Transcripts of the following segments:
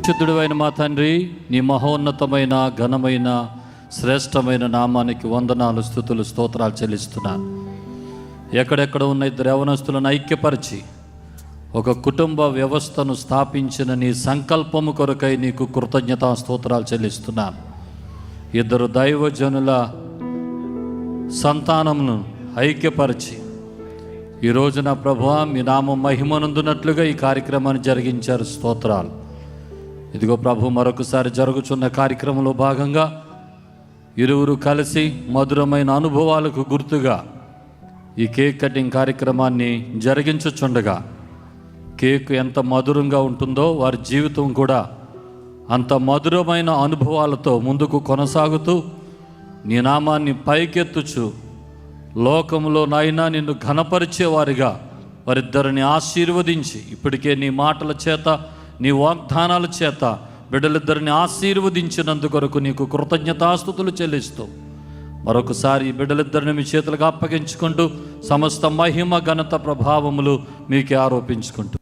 పరిశుద్ధుడైన మా తండ్రి, నీ మహోన్నతమైన ఘనమైన శ్రేష్టమైన నామానికి వందనాలు, స్తుతులు, స్తోత్రాలు చెల్లిస్తున్నాను. ఎక్కడెక్కడ ఉన్న ఇద్దరు యవనస్తులను ఐక్యపరిచి ఒక కుటుంబ వ్యవస్థను స్థాపించిన నీ సంకల్పము కొరకై నీకు కృతజ్ఞతా స్తోత్రాలు చెల్లిస్తున్నాను. ఇద్దరు దైవజనుల సంతానమును ఐక్యపరిచి ఈ రోజున ప్రభువా మీ నామం మహిమనందునట్లుగా ఈ కార్యక్రమాన్ని జరిగించారు. స్తోత్రాలు. ఇదిగో ప్రభు, మరొకసారి జరుగుతున్న కార్యక్రమంలో భాగంగా ఇరువురు కలిసి మధురమైన అనుభవాలకు గుర్తుగా ఈ కేక్ కటింగ్ కార్యక్రమాన్ని జరిగించుచుండగా కేక్ ఎంత మధురంగా ఉంటుందో వారి జీవితం కూడా అంత మధురమైన అనుభవాలతో ముందుకు కొనసాగుతూ నీ నామాన్ని పైకెత్తుచు లోకంలో నాయనా నిన్ను ఘనపరిచేవారిగా వారిద్దరిని ఆశీర్వదించి ఇప్పటికే నీ మాటల చేత నీ వాగ్దానాల చేత బిడ్డలిద్దరిని ఆశీర్వదించినందుకొరకు నీకు కృతజ్ఞతాస్తుతులు చెల్లిస్తూ మరొకసారి బిడ్డలిద్దరిని మీ చేతులకు అప్పగించుకుంటూ సమస్త మహిమ ఘనత ప్రభావములు మీకే ఆరోపించుకుంటూ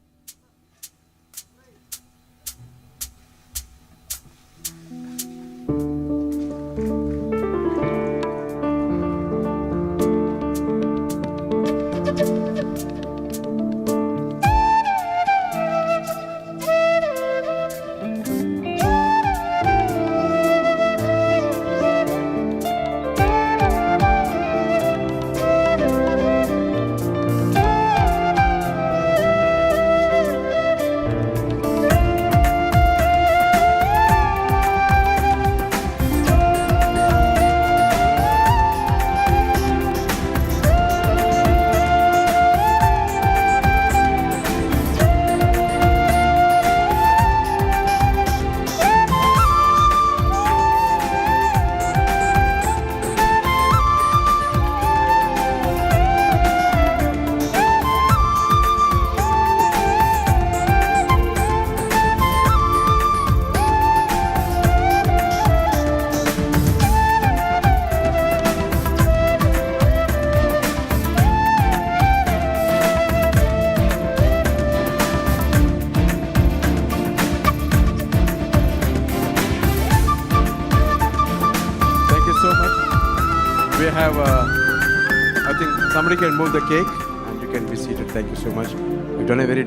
We have, I think somebody can move the cake and you can be seated. Thank you so much. We've done a very